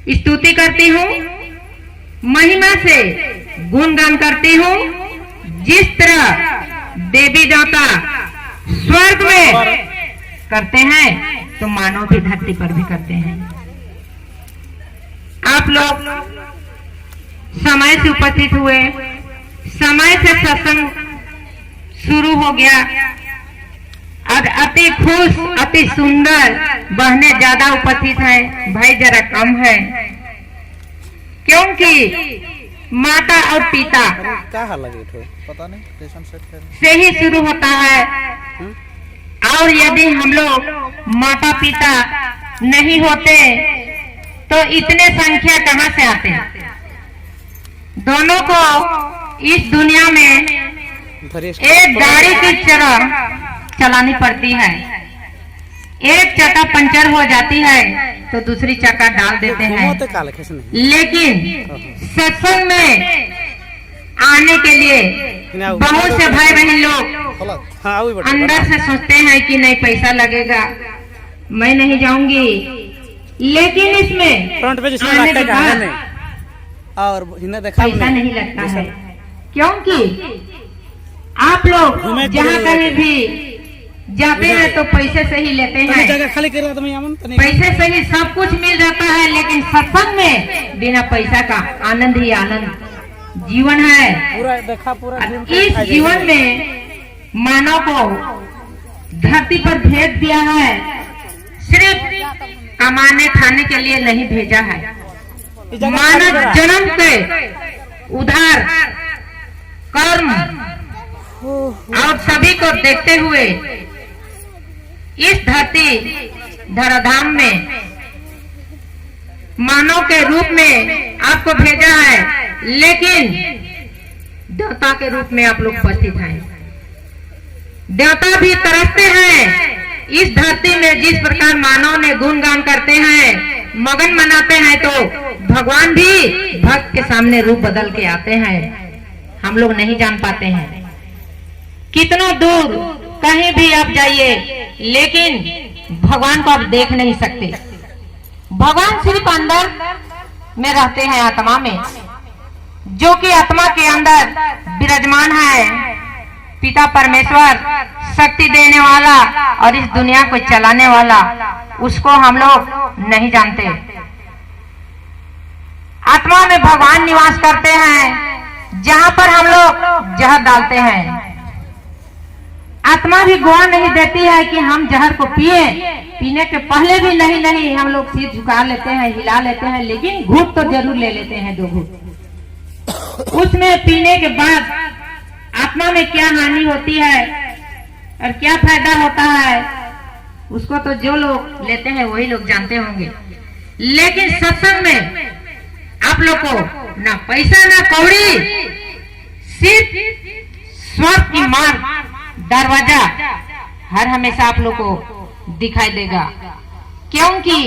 स्तुति करती हूँ, महिमा से गुणगान करती हूँ। जिस तरह देवी देवता स्वर्ग में करते हैं तो मानव भी धरती पर भी करते हैं। आप लोग समय से उपस्थित हुए, समय से सत्संग शुरू हो गया और अति खुश, अति सुंदर बहने ज्यादा उपस्थित हैं, भाई जरा कम है, क्योंकि माता और पिता क्या हाल लगे थे पता नहीं से ही शुरू होता है। और यदि हम लोग माता पिता नहीं होते तो इतने संख्या कहाँ से आते हैं। दोनों को इस दुनिया में एक गाड़ी की तरह चलानी पड़ती है। एक चक्का पंचर हो जाती है तो दूसरी चक्का डाल देते हैं। लेकिन सत्संग में आने के लिए बहुत से भाई बहन लोग अंदर से सोचते हैं कि नहीं पैसा लगेगा, मैं नहीं जाऊंगी। लेकिन इसमें फ्रंट पे आने के बाद और देखा पैसा नहीं लगता है, क्योंकि आप लोग जहाँ कहीं भी जाते हैं तो पैसे से ही लेते हैं, खाली पैसे से ही सब कुछ मिल जाता है। लेकिन सत्संग में बिना पैसा का आनंद ही आनंद जीवन है। पूरा देखा पूरा इस जीवन में मानव को धरती पर भेज दिया है, सिर्फ कमाने खाने के लिए नहीं भेजा है। मानव जन्म के उधार कर्म और सभी को देखते हुए इस धरती धराधाम में मानव के रूप में आपको भेजा है। लेकिन देवता के रूप में आप लोग उपस्थित हैं। देवता भी तरसते हैं इस धरती में। जिस प्रकार मानव ने गुणगान करते हैं, मगन मनाते हैं, तो भगवान भी भक्त के सामने रूप बदल के आते हैं। हम लोग नहीं जान पाते हैं। कितनों दूर कहीं भी आप जाइए, लेकिन भगवान को आप देख नहीं सकते। भगवान सिर्फ अंदर में रहते हैं, आत्मा में, जो कि आत्मा के अंदर विराजमान है। पिता परमेश्वर शक्ति देने वाला और इस दुनिया को चलाने वाला, उसको हम लोग नहीं जानते। आत्मा में भगवान निवास करते हैं, जहां पर हम लोग जहर डालते हैं। आत्मा भी गवाह नहीं देती है कि हम जहर को पिए। पीने के पहले भी नहीं हम लोग सिर झुका लेते हैं, हिला लेते हैं, लेकिन घूट तो जरूर ले लेते हैं, 2 घूट। उसमें पीने के बाद आत्मा में क्या हानि होती है और क्या फायदा होता है, उसको तो जो लोग लेते हैं वही लोग जानते होंगे। लेकिन सत्संग में आप लोग को ना पैसा ना कौड़ी, सिर्फ स्वर्ग की मार्ग दरवाजा हर हमेशा आप लोग को दिखाई देगा। क्योंकि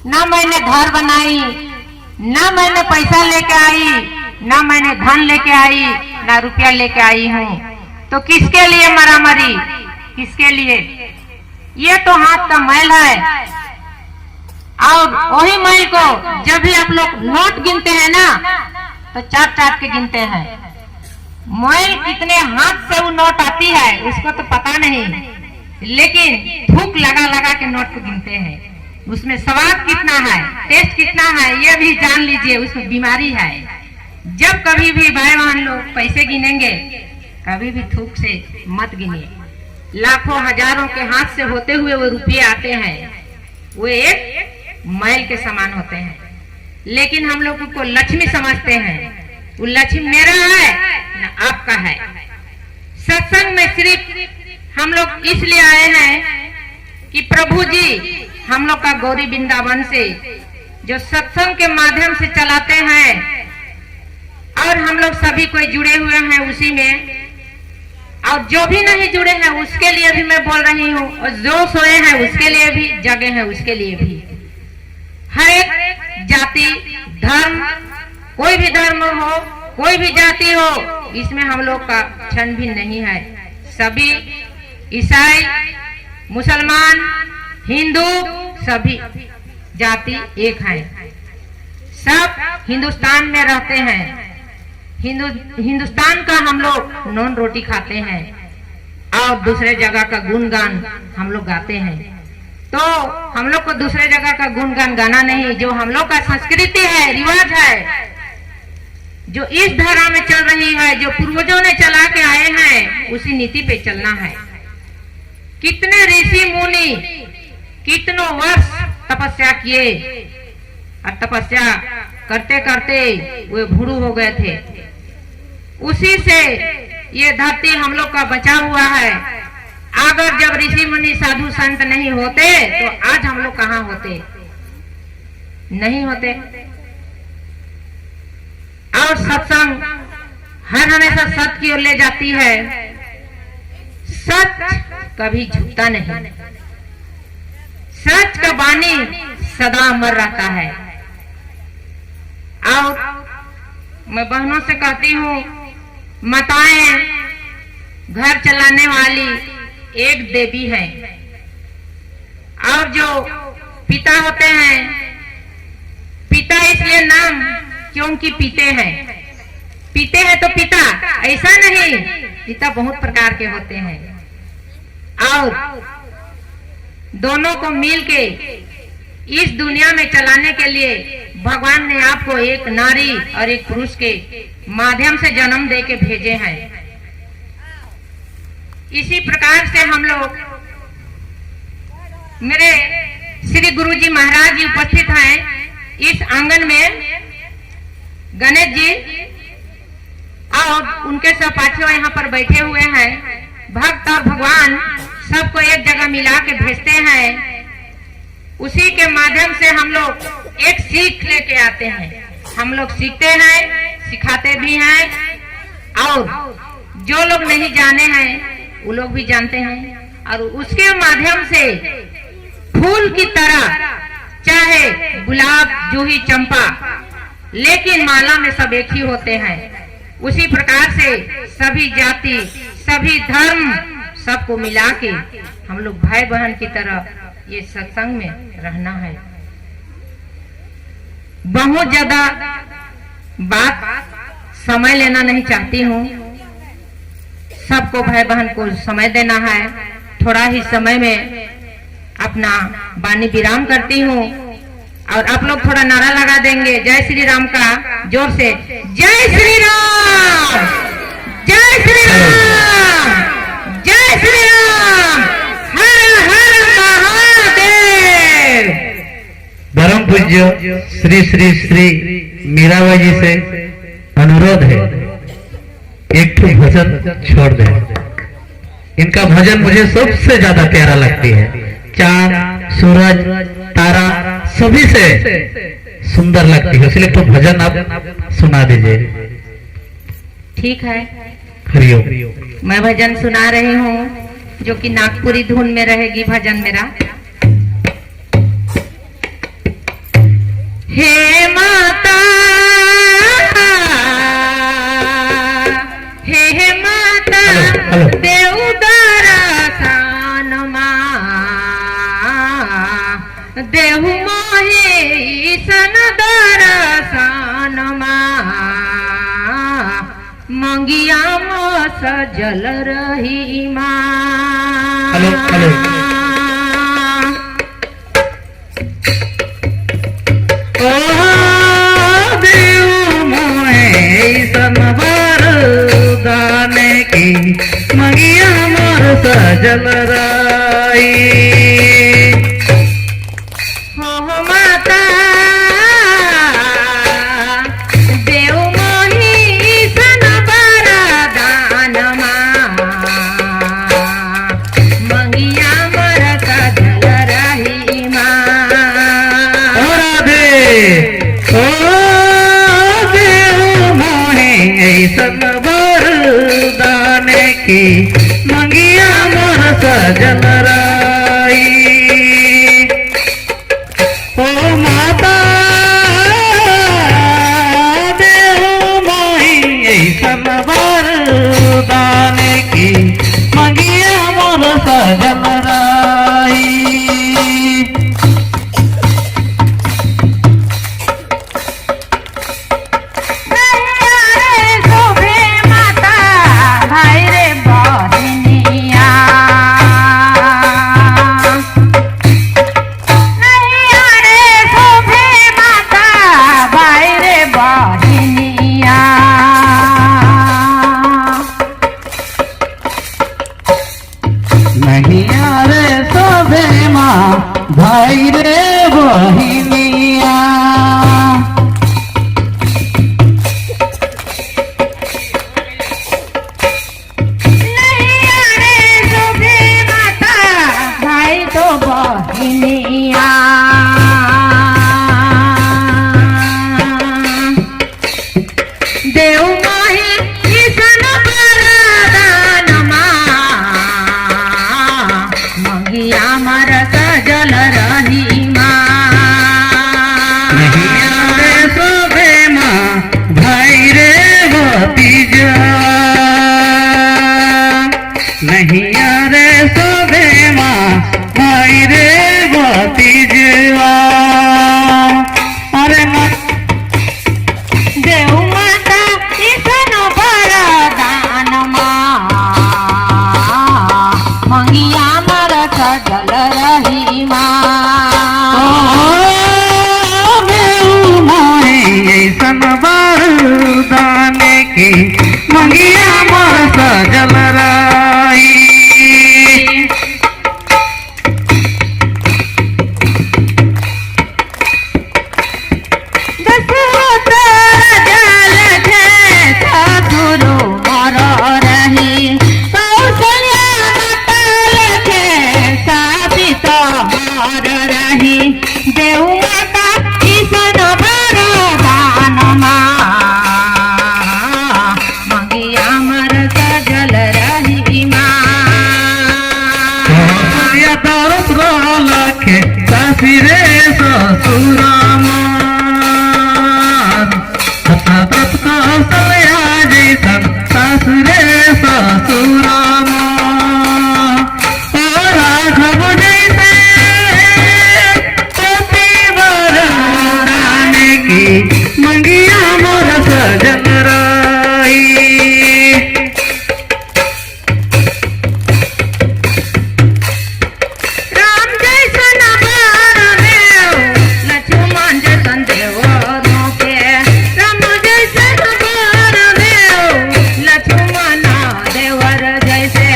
ना मैंने घर बनाई, ना मैंने पैसा लेके आई, ना मैंने धन लेके आई, ना रुपया लेके आई हूँ, तो किसके लिए मरामरी, किसके लिए? ये तो हाथ का मैल है। और वही मैल को जब भी आप लोग नोट गिनते हैं ना, तो चाट चाट के गिनते हैं। मैल कितने हाथ से वो नोट आती है उसको तो पता नहीं, लेकिन थूक लगा लगा के नोट को गिनते हैं। उसमें स्वाद कितना है, टेस्ट कितना है, ये भी जान लीजिए। उसमें बीमारी है। जब कभी भी भाई बहन लोग पैसे गिनेंगे, कभी भी थूक से मत गिनिए। लाखों हजारों के हाथ से होते हुए वो रुपये आते हैं, वो एक मैल के समान होते हैं। लेकिन हम लोग को लक्ष्मी समझते हैं। वो लक्ष्मी मेरा है ना आपका है। सत्संग में सिर्फ हम लोग इसलिए आए हैं कि प्रभु जी हम लोग का गौरी वृंदावन से जो सत्संग के माध्यम से चलाते हैं, और हम लोग सभी कोई जुड़े हुए हैं उसी में। और जो भी नहीं जुड़े हैं उसके लिए भी मैं बोल रही हूँ, और जो सोए हैं उसके लिए भी, जगे हैं उसके लिए भी। हर एक जाति धर्म, कोई भी धर्म हो, कोई भी जाति हो, इसमें हम लोग का क्षण भी नहीं है। सभी ईसाई, मुसलमान, हिंदू, सभी जाति एक है। सब हिंदुस्तान में रहते हैं। हिंदुस्तान का हम लोग नॉन रोटी खाते हैं और दूसरे जगह का गुणगान हम लोग गाते हैं। तो हम लोग को दूसरे जगह का गुणगान गाना नहीं, जो हम लोग का संस्कृति है, रिवाज है, जो इस धारा में चल रही है, जो पूर्वजों ने चला के आए हैं, उसी नीति पे चलना है। कितने ऋषि मुनि कितनों वर्ष तपस्या किए और तपस्या करते करते वे भूरू हो गए थे। उसी से ये धरती हम लोग का बचा हुआ है। अगर जब ऋषि मुनि साधु संत नहीं होते तो आज हम लोग कहाँ होते? नहीं होते। और सत्संग हर हमेशा सत्य की ओर ले जाती है। सच कभी झुकता नहीं, सच का वाणी सदा अमर रहता है। और मैं बहनों से कहती हूँ, माताएं घर चलाने वाली एक देवी है, और जो पिता होते हैं, पिता इसलिए नाम क्योंकि पीते हैं। पीते हैं तो पिता, ऐसा नहीं, पिता बहुत प्रकार के होते हैं। और दोनों को मिलके इस दुनिया में चलाने के लिए भगवान ने आपको एक नारी और एक पुरुष के माध्यम से जन्म दे के भेजे हैं। इसी प्रकार से हम लोग, मेरे श्री गुरुजी महाराज जी उपस्थित हैं इस आंगन में, गणेश जी और उनके सहपाठियों यहाँ पर बैठे हुए हैं। भक्त और भगवान सबको एक जगह मिला के भेजते हैं। उसी के माध्यम से हम लोग एक सीख लेके आते हैं। हम लोग सीखते हैं, सिखाते भी हैं, और जो लोग नहीं जाने हैं वो लोग भी जानते हैं। और उसके माध्यम से फूल की तरह, चाहे गुलाब, जूही, चंपा, लेकिन माला में सब एक ही होते हैं। उसी प्रकार से सभी जाति, सभी धर्म, सबको मिला के हम लोग भाई बहन की तरह ये सत्संग में रहना है। बहुत ज्यादा बात समय लेना नहीं चाहती हूँ। सबको भाई बहन को समय देना है। थोड़ा ही समय में अपना वाणी विराम करती हूँ, और आप लोग थोड़ा नारा लगा देंगे जय श्री राम का, जोर से। जय श्री राम, जय श्री राम, जय श्री राम, हर हर महादेव। धर्म पूज्य श्री श्री श्री मीराबाई जी से अनुरोध है, एक ठो भजन छोड़ दे। इनका भजन मुझे सबसे ज्यादा प्यारा लगती है। चांद, सूरज, तारा सभी से सुंदर लगती है, इसलिए तो भजन आप सुना दीजिए। ठीक है, हरिओम। मैं भजन सुना रही हूँ, जो कि नागपुरी धुन में रहेगी भजन मेरा। हे माता, हे माता, देव दर्शन देहु मोहि सन दर्शन मंगिया मो सजल रही माँ। देव मोहि सन वरदान की मंगिया मोर सजल रही। की मंगिया मोर सजल राई। नहीं रे सोबे माँ भाई रे भतीजवा अरे देव माता ईसन वरदान मंगिया मर सजल रही ऐसन वरदान की मंगिया मोर सजल रही दशरथ जल थे ससुरो मर रही कौशल्या मतल थे सापित मर रही देव माता ईसन वरदान मंगिया मर सजल रही लखे सासिरे ससुराम कौशल्या जैसन सासुरे ससुराम राघव जैसे पति वरदान की मंगिया मोर सजल रही राम जैसन बरदेव लक्ष्मण जैसन देवरों के राम जैसन बरदेव लक्ष्मण देवर जैसे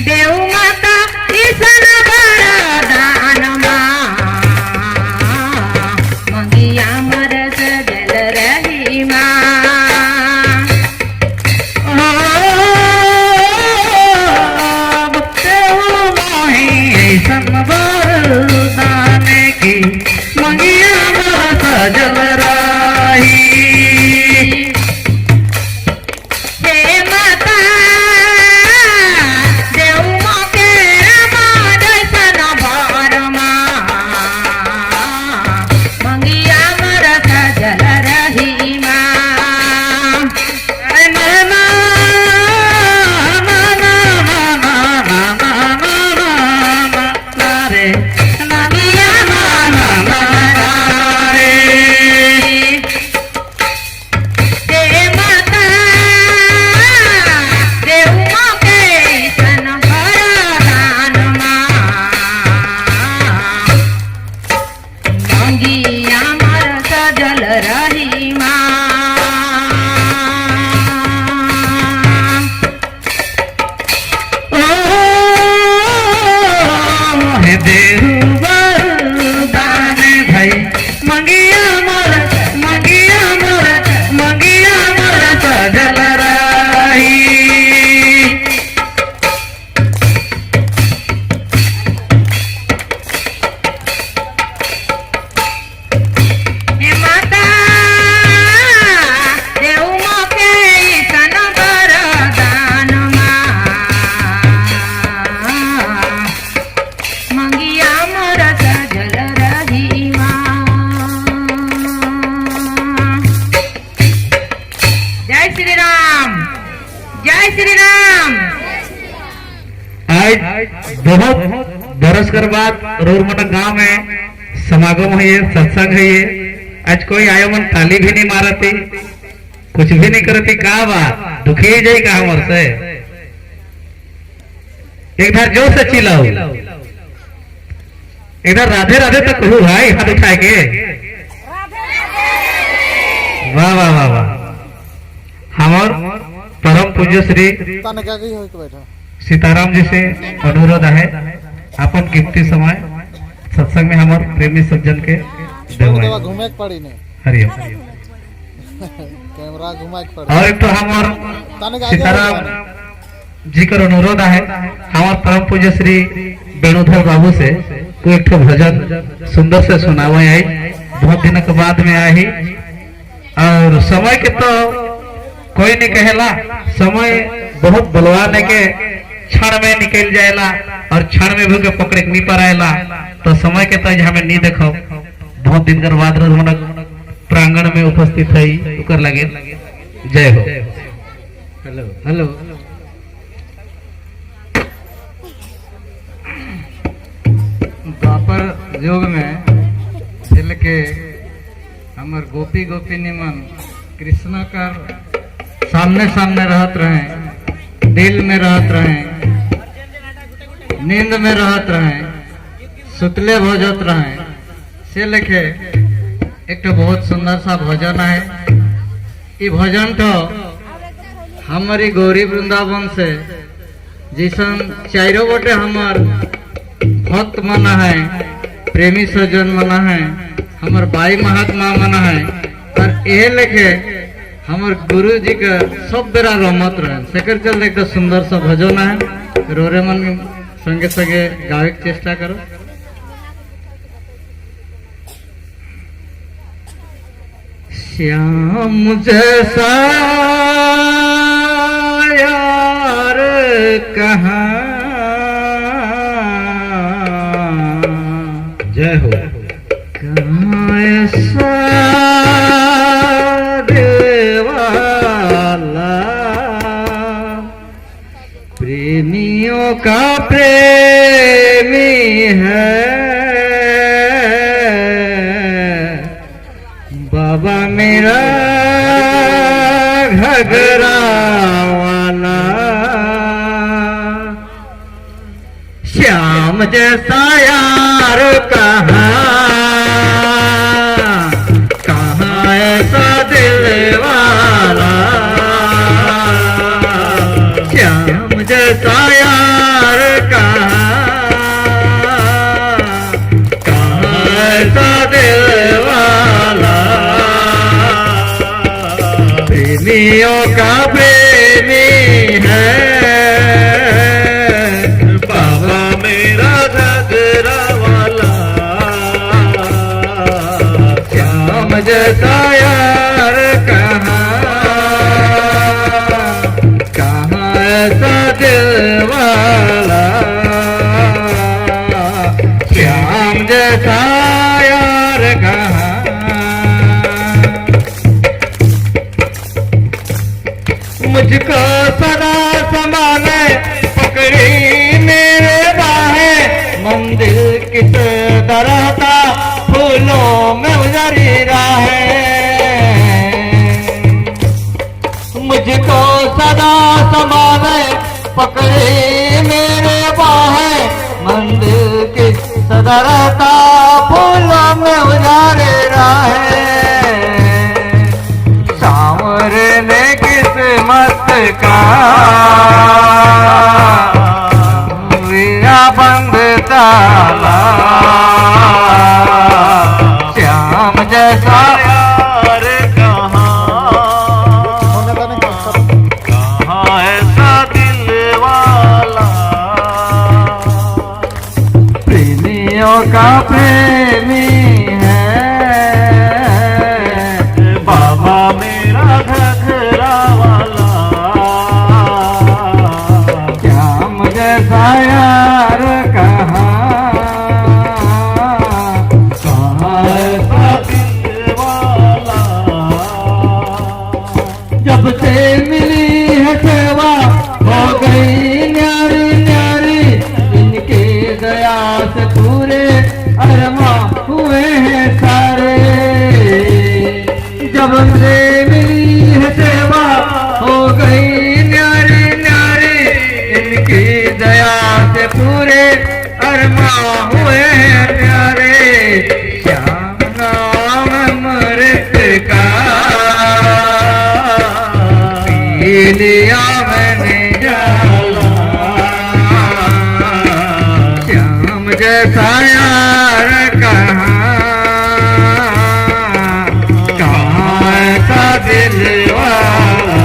देव माता ईसन वरदान मंगिया मर सजल रही वरदान की मंगिया मोर सजल रही हे माता देव मोके राम जैसन वर मंगिया मर सजल रही हे माता देव मोके ईसन वरदान मंगिया मर सजल रही देहु वरदान भाई मंगिया मोर सजल रही हे माता देव मोके ईसन वरदान मंगिया मोर सजल रही जय श्री राम जय श्री राम। आज बहुत बरस कर बाद रोरमटा गांव में समागम है ये सत्संग है ये आज कोई आयो मन ताली भी नहीं मारती कुछ भी नहीं करती का बात दुखी जाए का हमर से एक बार जोर से चिल्लाओ इधर राधे राधे तक कहूँ भाई हाथ उठाए के वाह वाह वाह वाह हमार परम पूज्य श्री सीताराम जी से अनुरोध है अपन कीमती समय सत्संग में हमारे प्रेमी सज्जन के घूमे पड़ी ने हरिओम कैमरा घुमा के पड़ी और एक तो हमार सीताराम जी का अनुरोध है हमारे परम पूज्य श्री वेणुधर बाबू से कोई एक भजन सुंदर से सुनावे आई बहुत दिन के बाद में आई और समय के तो कोई नहीं कहेला समय बहुत बलवान है के क्षण में निकल जाएला और क्षण में भी के पकड़े नहीं पाएला तो समय के तो हमें नहीं देखो बहुत दिन कर बाद प्रांगण में उपस्थित है उकर लगे जय हो हेलो हेलो युग में दिल के हमर गोपी गोपी निमन कृष्ण का सामने सामने रहत रहे, दिल में रहत रहे, नींद में रहत रहे, सुतले भोजत रहे, से लेके एक तो बहुत सुंदर सा भजन है। ये भजन तो हमारी गौरी वृंदावन से जिसन चारों गोटे हमार भक्त मना है, प्रेमी सज्जन मना है, हमार बाई महात्मा मना है, और ये लेके हमार गुरु जी का सब बेरा रमत रहे। सेकर चल एक सुंदर सा भजन है, रोरे मन संगे संगे गावे की चेष्टा करो। श्याम जैसा यार कहाँ, जय हो। कहाँ ऐसा दिलवाला प्रेमियों का प्रेमी है, बाबा मेरा घगरा वाला। श्याम जैसा यार कहाँ, कहाँ ऐसा दिल वाला। श्याम जैसा यार कहाँ, कहाँ ऐसा दिल वाला। प्रेमियों का प्रेमी है, बाबा मेरा घगरा वाला। श्याम जैसा यार कहाँ, कहाँ ऐसा दिल वाला। श्याम जैसा यार कहाँ। मुझको सदा समाने पकड़ी मेरे बाहें, मंदिर किस तरह था फूलों में उजरी राहें। मुझको सदा समाने पकड़ी मेरे बाहें, मंदिर किस तरह था फूलों में उजारे राहें। सांवरे ने किस्मत का वीरा बंद ताला। श्याम जैसा यार कहाँ, कहाँ ऐसा दिल वाला। प्रेमियों का प्रेमी है, बाबा मेरा घगरा वाला। श्याम जैसा यार कहाँ, कहाँ ऐसा दिल वाला। जब से मिली है सेवा हो गई न्यारी न्यारी, इनके दया से पूरे अरमा हुए हैं सारे। जब से मिली है सेवा हो गई न्यारी न्यारी, इनकी दया से पूरे अरमा हुए हैं प्यारे। श्याम नाम अमृत का पी लिया मैंने जाला। श्याम जैसा यार कहाँ, कहाँ ऐसा दिल वाला।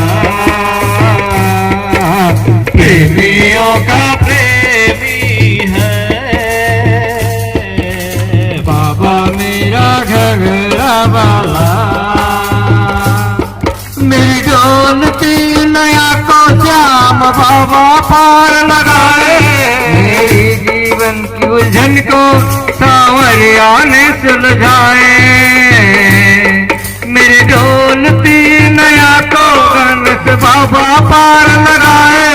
प्रेमियों का प्रेमी है, बाबा मेरा घगरा वाला। मेरी डोलती नया को श्याम बाबा पार लगाए, मेरी जीवन की उलझन को सांवरिया ने सुलझाए। मेरी डोलती नया को गणेश बाबा पार लगाए,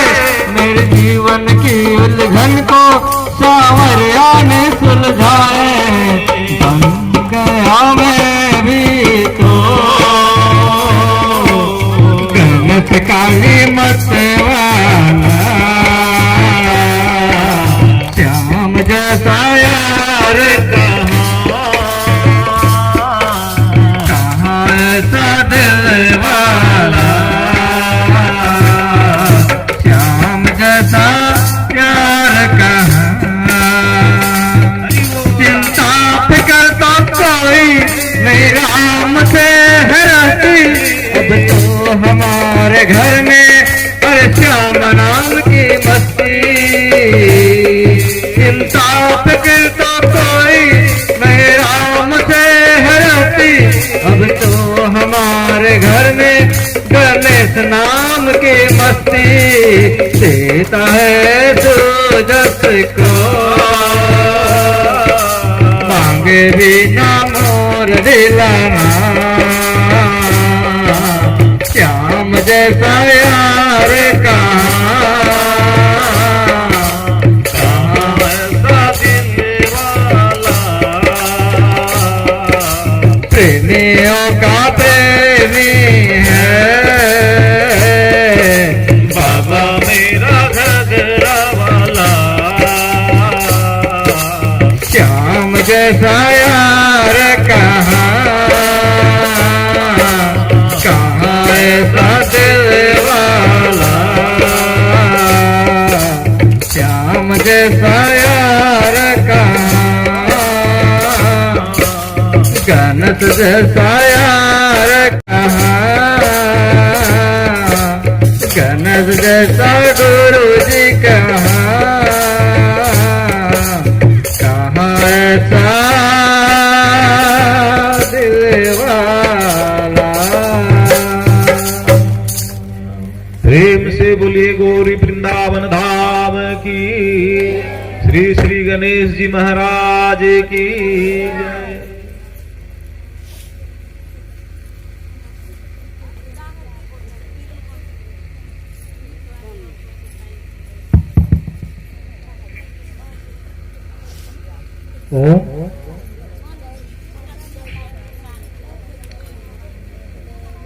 मेरे जीवन की उलझन को सांवरिया ने सुलझाए। देता है सूजत को, मांगे बिना मोर दिलाना, श्याम जैसा यार कहाँ ऐसा दिल वाला, प्रेमियों का प्रेमी है बाबा मेरा घगरा वाला, श्याम जैसा यार कहाँ ऐसा दिल वाला, श्याम जैसा यार कहाँ, गणत जैसा यार कहाँ, गणत जैसा गुरु जी कहाँ, कहाँ ऐसा दिल वाला। प्रेम से बोलिए गौरी वृंदावन धाम की, श्री श्री गणेश जी महाराज की जय।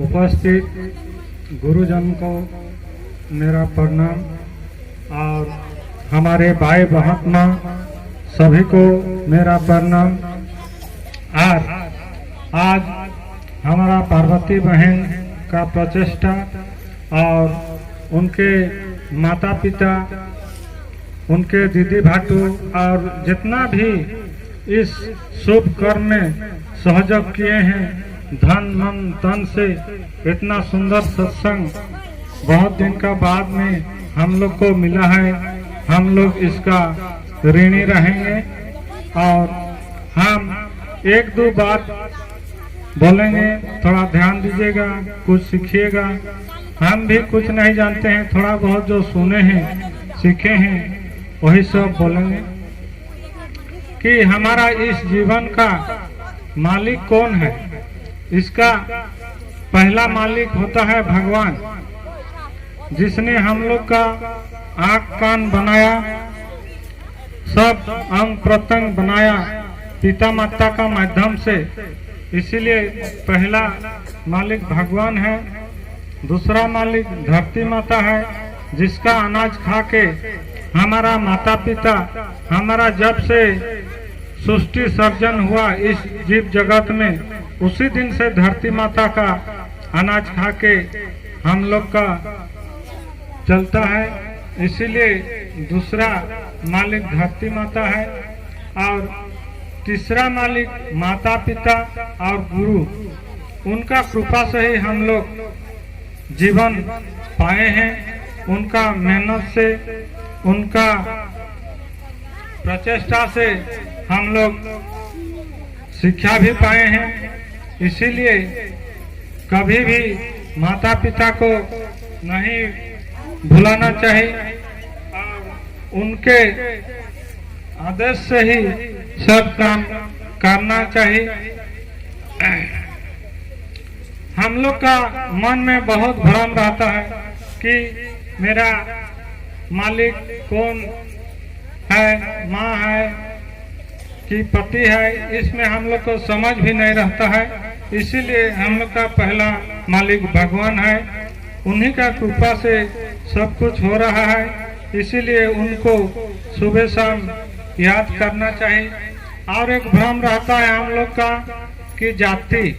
उपस्थित गुरुजन को मेरा प्रणाम और हमारे भाई महात्मा सभी को मेरा प्रणाम। आज हमारा पार्वती बहन का प्रचेष्टा और उनके माता पिता, उनके दीदी भाटू और जितना भी इस शुभ कर्म में सहयोग किए हैं, धन मन तन से, इतना सुंदर सत्संग बहुत दिन का बाद में हम लोग को मिला है। हम लोग इसका ऋणी रहेंगे और हम एक दो बात बोलेंगे, थोड़ा ध्यान दीजिएगा, कुछ सीखिएगा। हम भी कुछ नहीं जानते हैं, थोड़ा बहुत जो सुने हैं सीखे हैं वही सब बोलेंगे कि हमारा इस जीवन का मालिक कौन है। इसका पहला मालिक होता है भगवान, जिसने हम लोग का आँख कान बनाया, सब अंग प्रत्यंग बनाया पिता माता का माध्यम से। इसीलिए पहला मालिक भगवान है। दूसरा मालिक धरती माता है, जिसका अनाज खा के हमारा माता पिता, हमारा जब से सृष्टि सर्जन हुआ इस जीव जगत में, उसी दिन से धरती माता का अनाज खा के हम लोग का चलता है। इसीलिए दूसरा मालिक धरती माता है और तीसरा मालिक माता पिता और गुरु, उनका कृपा से ही हम लोग जीवन पाए हैं। उनका मेहनत से, उनका प्रचेष्टा से हम लोग शिक्षा भी पाए हैं। इसीलिए कभी भी माता पिता को नहीं भुलाना चाहिए और उनके आदेश से ही सब काम करना चाहिए। हम लोग का मन में बहुत भ्रम रहता है कि मेरा मालिक कौन है, माँ है कि पति है, इसमें हम लोग को समझ भी नहीं रहता है। इसीलिए हम लोग का पहला मालिक भगवान है, उन्हीं का कृपा से सब कुछ हो रहा है। इसीलिए उनको सुबह शाम याद करना चाहिए। और एक भ्रम रहता है हम लोग का कि जाति,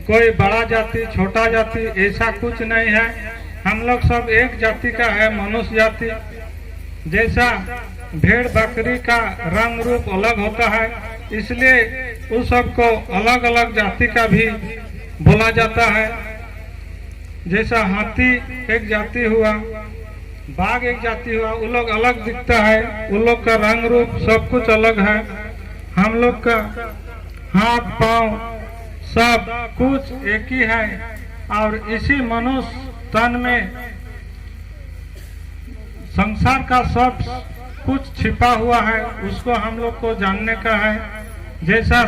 कोई बड़ा जाति छोटा जाति, ऐसा कुछ नहीं है। हम लोग सब एक जाति का है, मनुष्य जाति। जैसा भेड़ बकरी का रंग रूप अलग होता है, इसलिए उस सबको अलग अलग जाति का भी बोला जाता है। जैसा हाथी एक जाति हुआ, बाघ एक जाति हुआ, वो लोग अलग दिखता है, उन लोग का रंग रूप सब कुछ अलग है। हम लोग का हाथ पांव सब कुछ एक ही है और इसी मनुष्य तन में संसार का सब कुछ छिपा हुआ है, उसको हम लोग को जानने का है। जैसा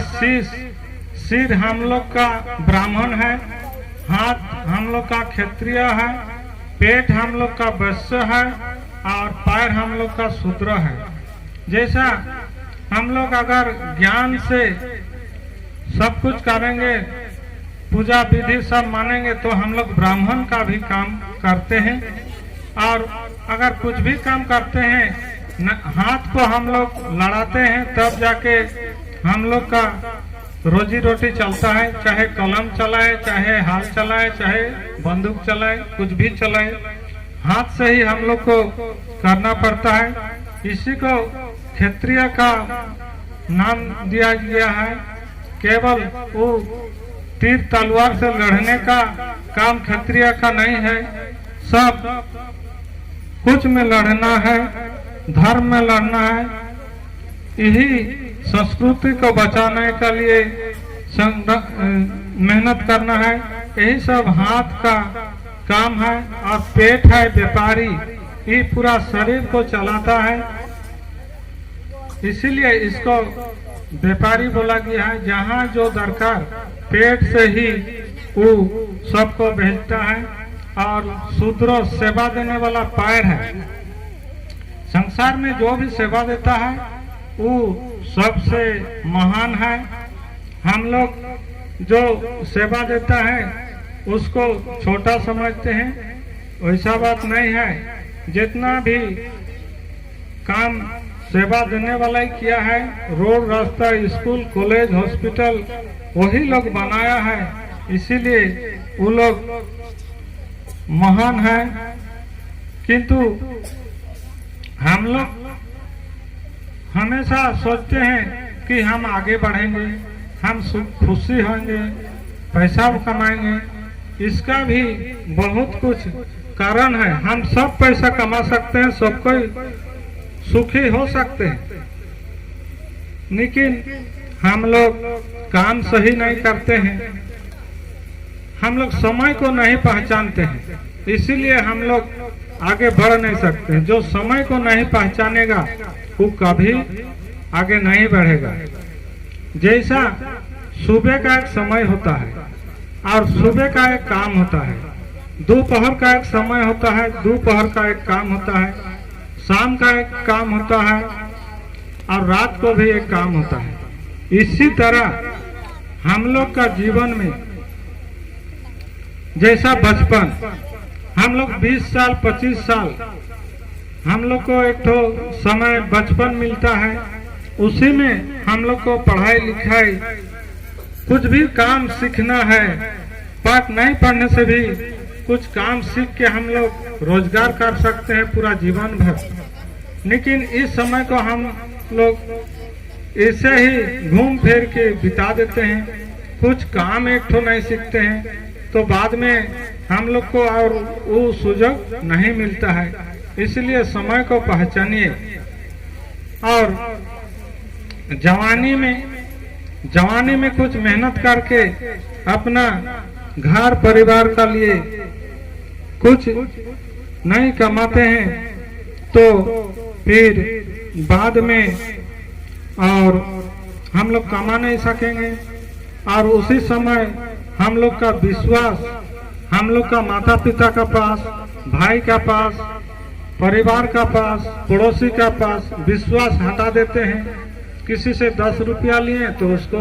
सिर हम लोग का ब्राह्मण है, हाथ हम लोग का क्षत्रिय है, पेट हम लोग का वैश्य है और पैर हम लोग का शूद्र है। जैसा हम लोग अगर ज्ञान से सब कुछ करेंगे, पूजा विधि सब मानेंगे, तो हम लोग ब्राह्मण का भी काम करते हैं। और अगर कुछ भी काम करते हैं, हाथ को हम लोग लड़ाते हैं, तब जाके हम लोग का रोजी रोटी चलता है। चाहे कलम चलाए, चाहे हाल चलाए, चाहे बंदूक चलाए, कुछ भी चलाए, हाथ से ही हम लोग को करना पड़ता है। इसी को क्षत्रिय का नाम दिया गया है। केवल वो तीर तलवार से लड़ने का काम क्षत्रिय का नहीं है, सब कुछ में लड़ना है, धर्म में लड़ना है। यही संस्कृति को बचाने के लिए मेहनत करना है। यही सब हाथ का काम है। और पेट है व्यापारी, ये पूरा शरीर को चलाता है, इसीलिए इसको व्यापारी बोला गया है। जहाँ जो दरकार पेट से ही वो सबको भेजता है। और शूद्र सेवा देने वाला पैर है। संसार में जो भी सेवा देता है वो सबसे महान है। हम लोग जो सेवा देता है उसको छोटा समझते हैं, वैसा बात नहीं है। जितना भी काम सेवा देने वाला ही किया है, रोड, रास्ता, स्कूल, कॉलेज, हॉस्पिटल, वही लोग बनाया है, इसीलिए वो लोग महान है। किंतु हम लोग हमेशा सोचते हैं कि हम आगे बढ़ेंगे, हम खुशी होंगे, पैसा कमाएंगे। इसका भी बहुत कुछ कारण है। हम सब पैसा कमा सकते हैं, सब कोई सुखी हो सकते हैं, लेकिन हम लोग काम सही नहीं करते हैं। हम लोग समय को नहीं पहचानते हैं, इसीलिए हम लोग आगे बढ़ नहीं सकते। जो समय को नहीं पहचानेगा वो कभी आगे नहीं बढ़ेगा। जैसा सुबह का एक समय होता है और सुबह का एक काम होता है, दोपहर का एक समय होता है, दोपहर का एक काम होता है, शाम का एक काम होता है और रात को भी एक काम होता है। इसी तरह हम लोग का जीवन में जैसा बचपन, हम लोग 20 साल 25 साल हम लोग को एक तो समय बचपन मिलता है, उसी में हम लोग को पढ़ाई लिखाई कुछ भी काम सीखना है। पाठ नहीं पढ़ने से भी कुछ काम सीख के हम लोग रोजगार कर सकते हैं पूरा जीवन भर। लेकिन इस समय को हम लोग ऐसे ही घूम फिर के बिता देते हैं, कुछ काम एक तो नहीं सीखते हैं, तो बाद में हम लोग को और वो सुযোগ नहीं मिलता है। इसलिए समय को पहचानिए। और जवानी में कुछ मेहनत करके अपना घर परिवार का लिए कुछ नहीं कमाते हैं तो फिर बाद में और हम लोग कमा नहीं सकेंगे। और उसी समय हम लोग का विश्वास, हम लोग का माता पिता का पास, भाई का पास, परिवार का पास, पड़ोसी का पास विश्वास हटा देते हैं। किसी से 10 रुपया लिए तो उसको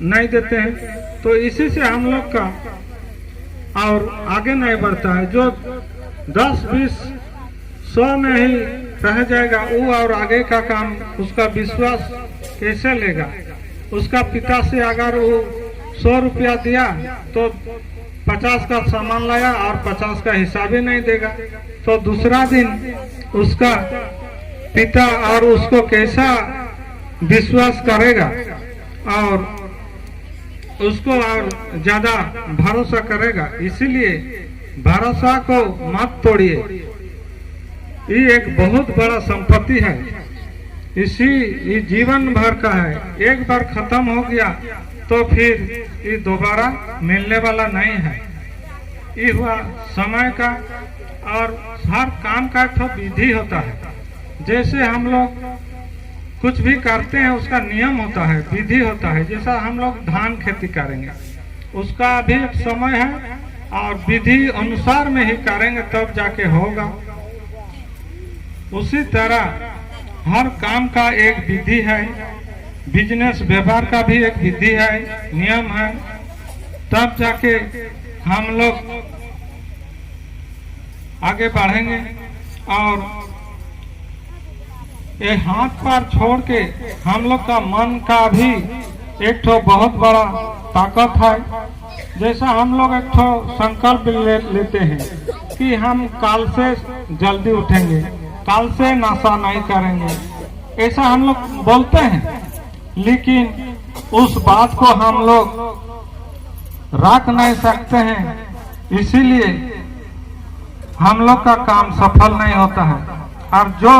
नहीं देते हैं, तो इसी से हम लोग का और आगे नहीं बढ़ता है। जो 10, 20, 100 में ही रह जाएगा वो और आगे का काम उसका विश्वास कैसे लेगा। उसका पिता से अगर वो 100 रुपया दिया तो 50 का सामान लाया और 50 का हिसाब ही नहीं देगा, तो दूसरा दिन उसका पिता और उसको कैसा विश्वास करेगा और उसको और ज्यादा भरोसा करेगा। इसीलिए भरोसा को मत तोड़िए, ये एक बहुत बड़ा संपत्ति है, ये जीवन भर का है। एक बार खत्म हो गया तो फिर ये दोबारा मिलने वाला नहीं है। ये हुआ समय का, और हर काम का एक विधि होता है। जैसे हम लोग कुछ भी करते हैं उसका नियम होता है, विधि होता है। जैसा हम लोग धान खेती करेंगे उसका भी एक समय है और विधि अनुसार में ही करेंगे तब जाके होगा। उसी तरह हर काम का एक विधि है, बिजनेस व्यापार का भी एक विधि है, नियम है, तब जाके हम लोग आगे बढ़ेंगे। और ये हाथ पैर छोड़ के हम लोग का मन का भी एक ठो बहुत बड़ा ताकत है। जैसा हम लोग एक ठो संकल्प लेते हैं कि हम कल से जल्दी उठेंगे, कल से नशा नहीं करेंगे, ऐसा हम लोग बोलते हैं, लेकिन उस बात को हम लोग रख नहीं सकते हैं, इसीलिए हम लोग का काम सफल नहीं होता है। और जो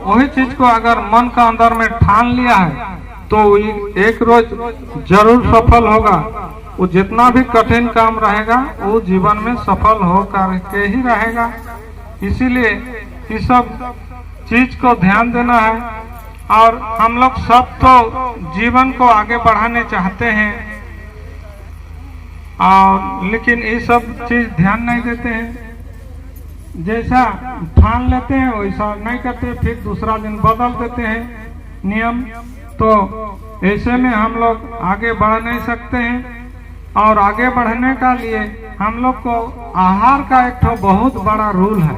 वही चीज को अगर मन का अंदर में ठान लिया है तो एक रोज जरूर सफल होगा। वो जितना भी कठिन काम रहेगा वो जीवन में सफल हो करके ही रहेगा। इसीलिए इस सब चीज को ध्यान देना है। और हम लोग सब तो जीवन को आगे बढ़ाने चाहते हैं, और लेकिन ये सब चीज ध्यान नहीं देते हैं। जैसा ठान लेते हैं वैसा नहीं करते, फिर दूसरा दिन बदल देते हैं नियम। तो ऐसे में हम लोग आगे बढ़ नहीं सकते हैं। और आगे बढ़ने का लिए हम लोग को आहार का एक तो बहुत बड़ा रूल है।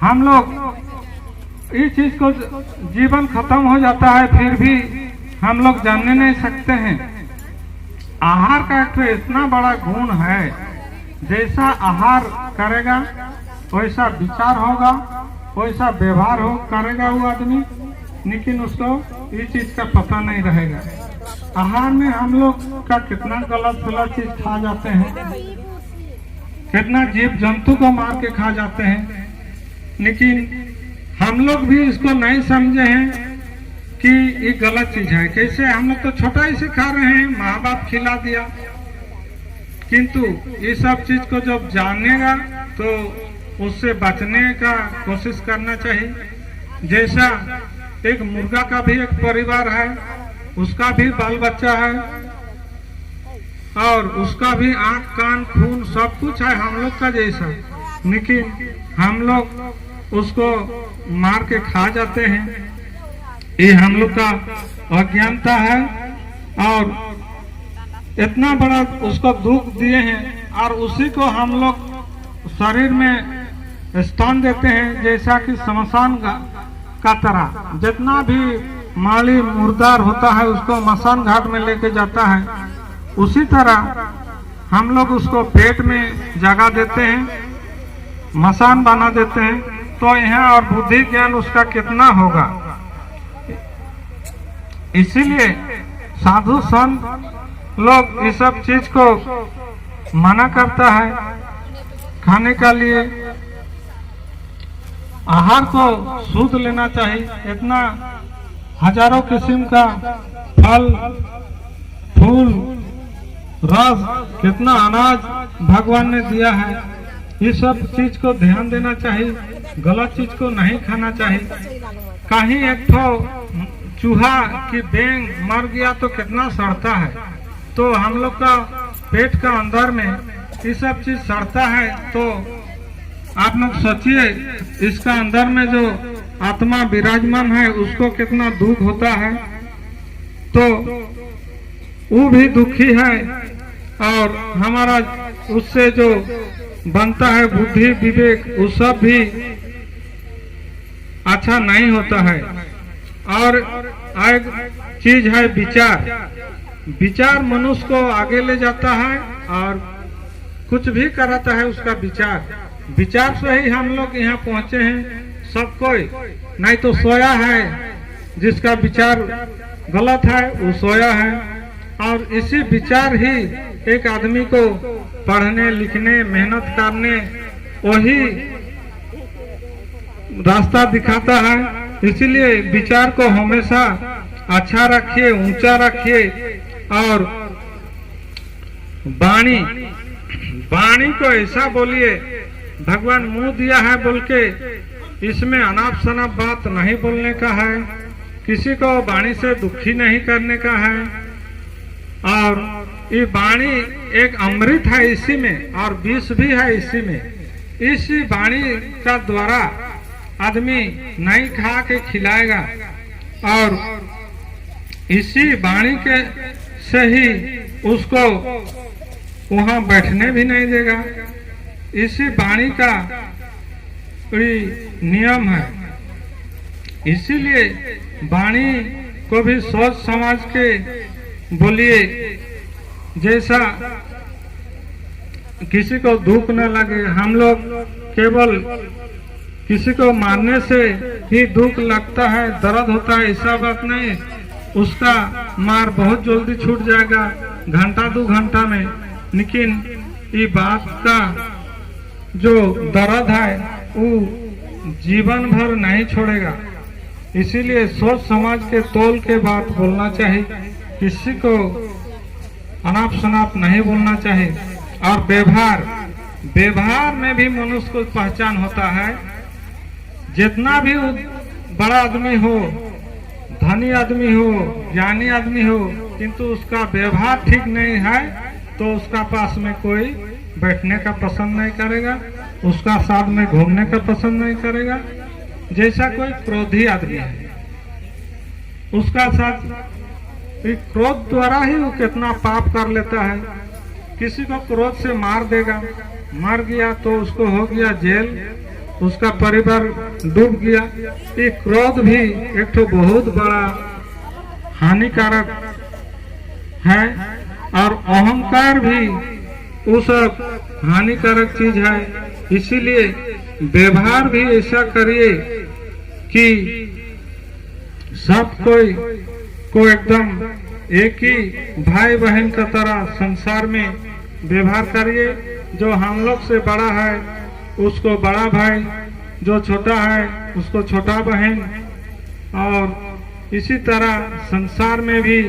हम लोग इस चीज को जीवन खत्म हो जाता है फिर भी हम लोग जानने नहीं सकते हैं। आहार का एक तो इतना बड़ा गुण है, जैसा आहार करेगा वैसा विचार होगा, वैसा व्यवहार हो करेगा वो आदमी, लेकिन उसको इस चीज का पता नहीं रहेगा। आहार में हम लोग का कितना गलत चीज खा जाते हैं, कितना जीव जंतु को मार के खा जाते हैं, लेकिन हम लोग भी इसको नहीं समझे हैं कि ये गलत चीज है। कैसे हम लोग तो छोटा ही से खा रहे हैं, माँ बाप खिला दिया, किंतु ये सब चीज को जब जानेगा तो उससे बचने का कोशिश करना चाहिए। जैसा एक मुर्गा का भी एक परिवार है, उसका भी बाल बच्चा है, और उसका भी आंख कान खून सब कुछ है हम लोग का जैसा, लेकिन हम लोग उसको मार के खा जाते हैं। ये हम लोग का अज्ञानता है, और इतना बड़ा उसको दुख दिए हैं, और उसी को हम लोग शरीर में स्थान देते हैं। जैसा कि शमशान का तरह जितना भी माली मुर्दार होता है उसको मसान घाट में लेके जाता है, उसी तरह हम लोग उसको पेट में जगह देते हैं, मसान बना देते हैं। तो यहाँ और बुद्धि ज्ञान उसका कितना होगा। इसीलिए साधु संत लोग इस सब चीज को मना करता है खाने का लिए। आहार को शुद्ध लेना चाहिए। इतना हजारों किस्म का फल फूल रस, कितना अनाज भगवान ने दिया है, ये सब चीज को ध्यान देना चाहिए। गलत चीज को नहीं खाना चाहिए। कहीं एक ठो चूहा की बैंग मर गया तो कितना सड़ता है, तो हम लोग का पेट का अंदर में ये सब चीज सड़ता है। तो आप लोग सोचिए इसका अंदर में जो आत्मा विराजमान है उसको कितना दुख होता है, तो वो भी दुखी है। और हमारा उससे जो बनता है बुद्धि विवेक, वो सब भी अच्छा नहीं होता है। और एक चीज है विचार। विचार मनुष्य को आगे ले जाता है और कुछ भी कराता है उसका विचार। विचार से ही हम लोग यहाँ पहुँचे हैं सब कोई, नहीं तो सोया है जिसका विचार गलत है वो सोया है। और इसी विचार ही एक आदमी को पढ़ने लिखने मेहनत करने वही रास्ता दिखाता है। इसलिए विचार को हमेशा अच्छा रखिए, ऊंचा रखिए। और वाणी वाणी को ऐसा बोलिए, भगवान मुंह दिया है बोल के इसमें अनाप शनाप बात नहीं बोलने का है, किसी को वाणी से दुखी नहीं करने का है। और ये वाणी एक अमृत है इसी में, और विष भी है इसी में। इसी वाणी का द्वारा आदमी नहीं खा के खिलाएगा और इसी वाणी के से ही उसको वहां बैठने भी नहीं देगा। इसी वाणी का नियम है। इसीलिए वाणी को भी सोच समझ के बोलिए, जैसा किसी को दुख न लगे। हम लोग केवल किसी को मारने से ही दुख लगता है, दर्द होता है, ऐसा बात नहीं। उसका मार बहुत जल्दी छूट जाएगा, घंटा 2 घंटा में, लेकिन ये बात का जो दर्द है वो जीवन भर नहीं छोड़ेगा। इसीलिए सोच समझ के तोल के बात बोलना चाहिए, किसी को अनाप शनाप नहीं बोलना चाहिए। और व्यवहार में भी मनुष्य को पहचान होता है। जितना भी बड़ा आदमी हो, धनी आदमी हो, ज्ञानी आदमी हो, किंतु उसका व्यवहार ठीक नहीं है तो उसका पास में कोई बैठने का पसंद नहीं करेगा, उसका साथ में घूमने का पसंद नहीं करेगा। जैसा कोई क्रोधी आदमी है, उसका साथ क्रोध द्वारा ही वो कितना पाप कर लेता है। किसी को क्रोध से मार देगा, मर गया तो उसको हो गया जेल, उसका परिवार डूब गया। ये क्रोध भी एक तो बहुत बड़ा हानिकारक है, और अहंकार भी उस हानिकारक चीज है। इसीलिए व्यवहार भी ऐसा करिए कि सब कोई को एकदम एक ही भाई बहन का तरह संसार में व्यवहार करिए। जो हम लोग से बड़ा है उसको बड़ा भाई, जो छोटा है उसको छोटा बहन, और इसी तरह संसार में भी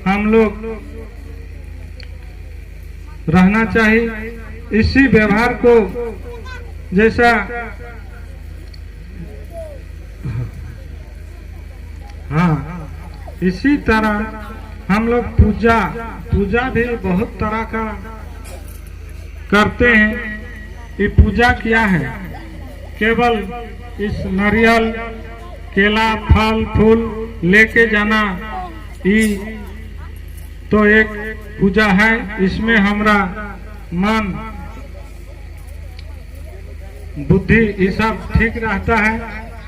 हम लोग रहना चाहिए। इसी व्यवहार को जैसा इसी तरह हम लोग पूजा भी बहुत तरह का करते हैं। ये पूजा क्या है? केवल इस नारियल, केला, फल फूल लेके जाना ये तो एक पूजा है। इसमें हमारा मन बुद्धि ये सब ठीक रहता है।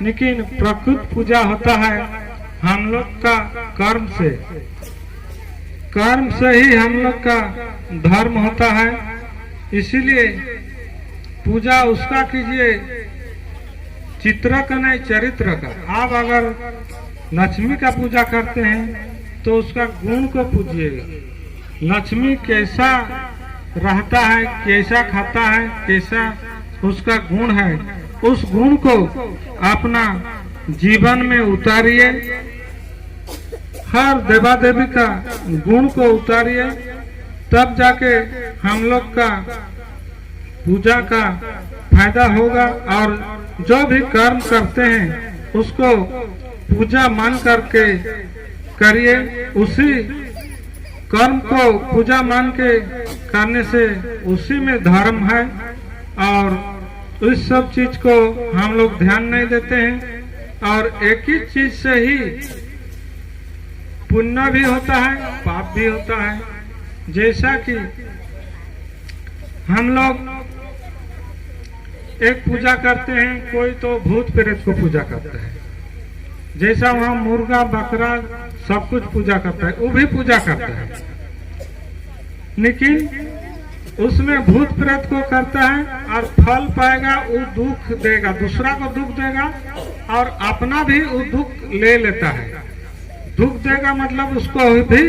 लेकिन प्रकृत पूजा होता है हम लोग का कर्म से ही हम लोग का धर्म होता है। इसीलिए पूजा उसका कीजिए चित्र का नहीं, चरित्र का। आप अगर लक्ष्मी का पूजा करते हैं तो उसका गुण को पूजिएगा। लक्ष्मी कैसा रहता है, कैसा खाता है, कैसा उसका गुण है, उस गुण को अपना जीवन में उतारिए। हर देवा देवी का गुण को उतारिए, तब जाके हम लोग का पूजा का फायदा होगा। और जो भी कर्म करते हैं उसको पूजा मान करके करिए। उसी कर्म को पूजा मान के करने से उसी में धर्म है। और इस सब चीज को हम लोग ध्यान नहीं देते हैं, और एक ही चीज से ही पुण्य भी होता है, पाप भी होता है। जैसा कि हम लोग एक पूजा करते हैं, कोई तो भूत प्रेत को पूजा करता है। जैसा वहाँ मुर्गा बकरा सब कुछ पूजा करता है, वो भी पूजा करता है। लेकिन उसमें भूत प्रेत को करता है और फल पाएगा, वो दुख देगा, दूसरा को दुख देगा और अपना भी वो दुख ले लेता है। दुख देगा मतलब उसको भी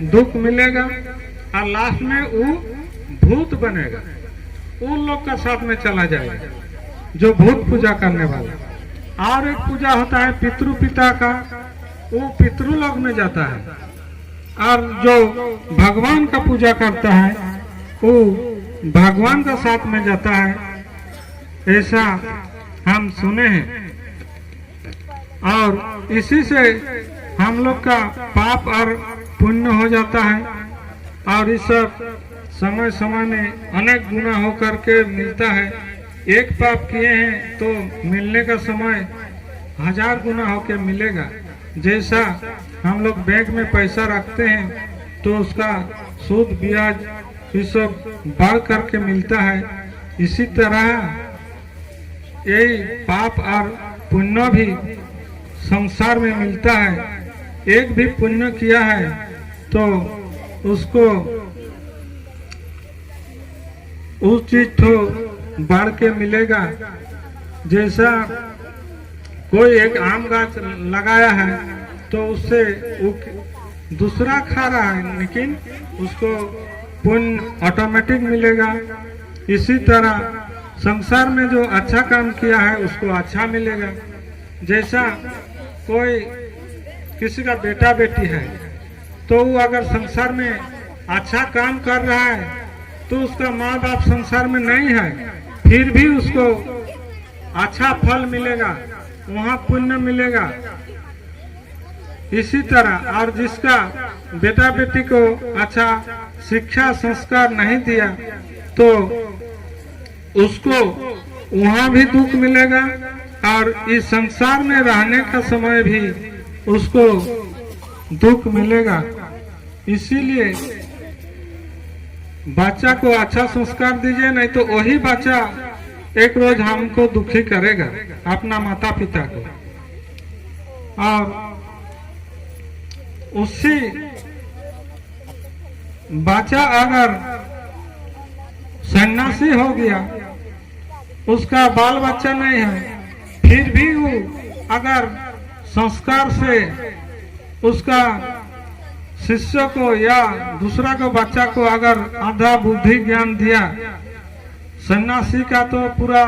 दुख मिलेगा, और लास्ट में वो भूत बनेगा, उन लोग का साथ में चला जाएगा जो भूत पूजा करने वाला। और एक पूजा होता है पितृ पिता का, वो पितृलोक में जाता है। और जो भगवान का पूजा करता है वो भगवान का साथ में जाता है, ऐसा हम सुने हैं। और इसी से हम लोग का पाप और पुण्य हो जाता है, और इस सब समय समय में अनेक गुना होकर के मिलता है। एक पाप किए हैं तो मिलने का समय 1000 गुना होकर मिलेगा। जैसा हम लोग बैंक में पैसा रखते हैं तो उसका सूद ब्याज ये सब बढ़ करके मिलता है, इसी तरह यही पाप और पुण्य भी संसार में मिलता है। एक भी पुण्य किया है तो उसको उस चीज तो बढ़ के मिलेगा। जैसा कोई एक आम गाछ लगाया है तो उससे दूसरा खा रहा है, लेकिन उसको पुण्य ऑटोमेटिक मिलेगा। इसी तरह संसार में जो अच्छा काम किया है उसको अच्छा मिलेगा। जैसा कोई किसी का बेटा बेटी है तो वो अगर संसार में अच्छा काम कर रहा है तो उसका माँ बाप संसार में नहीं है, फिर भी उसको अच्छा फल मिलेगा, वहाँ पुण्य मिलेगा। इसी तरह और जिसका बेटा बेटी को अच्छा शिक्षा संस्कार नहीं दिया तो उसको वहाँ भी दुख मिलेगा, और इस संसार में रहने का समय भी उसको दुख मिलेगा। इसीलिए बच्चा को अच्छा संस्कार दीजिए, नहीं तो वही बच्चा एक रोज हमको दुखी करेगा, अपना माता पिता को। और उसी बच्चा अगर सन्यासी हो गया, उसका बाल बच्चा नहीं है, फिर भी वो अगर संस्कार से उसका शिष्य को या दूसरा को बच्चा को अगर आधा बुद्धि ज्ञान दिया, सन्यासी का तो पूरा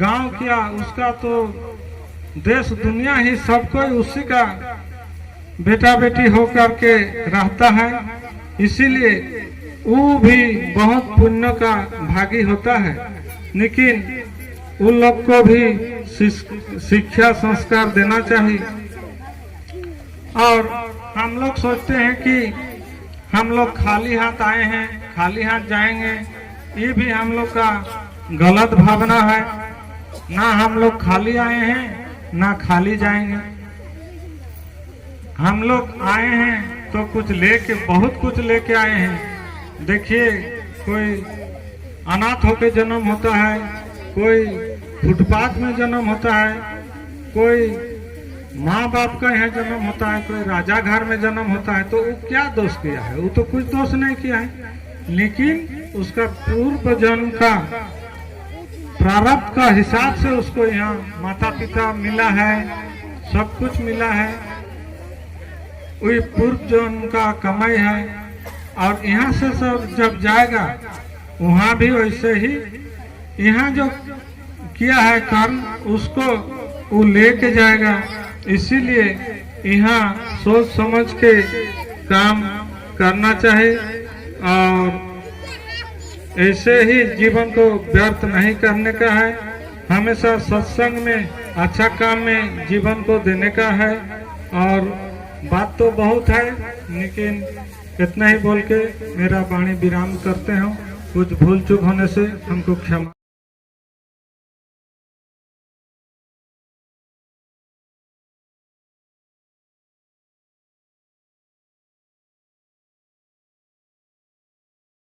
गांव किया, उसका तो देश दुनिया ही सब कोई उसी का बेटा बेटी होकर के रहता है। इसीलिए वो भी बहुत पुण्य का भागी होता है, लेकिन उन लोग को भी शिक्षा संस्कार देना चाहिए। और हम लोग सोचते हैं कि हम लोग खाली हाथ आए हैं, खाली हाथ जाएंगे, ये भी हम लोग का गलत भावना है। ना हम लोग खाली आए हैं ना खाली जाएंगे। हम लोग आए हैं तो कुछ लेके, बहुत कुछ लेके आए हैं। देखिए, कोई अनाथ होकर जन्म होता है, कोई फुटपाथ में जन्म होता है, कोई माँ बाप का यहाँ जन्म होता है, कोई राजा घर में जन्म होता है। तो वो क्या दोष किया है? वो तो कुछ दोष नहीं किया है, लेकिन उसका पूर्व जन्म का प्रारब्ध का हिसाब से उसको यहाँ माता पिता मिला है, सब कुछ मिला है, वही पूर्व जन्म का कमाई है। और यहाँ से सब जब जाएगा वहाँ भी वैसे ही यहाँ जो किया है कर्म उसको वो लेके जाएगा। इसीलिए यहाँ सोच समझ के काम करना चाहिए, और ऐसे ही जीवन को व्यर्थ नहीं करने का है। हमेशा सत्संग में, अच्छा काम में जीवन को देने का है। और बात तो बहुत है, लेकिन इतना ही बोल के मेरा वाणी विराम करते हूँ। कुछ भूल चूक होने से हमको क्षमा।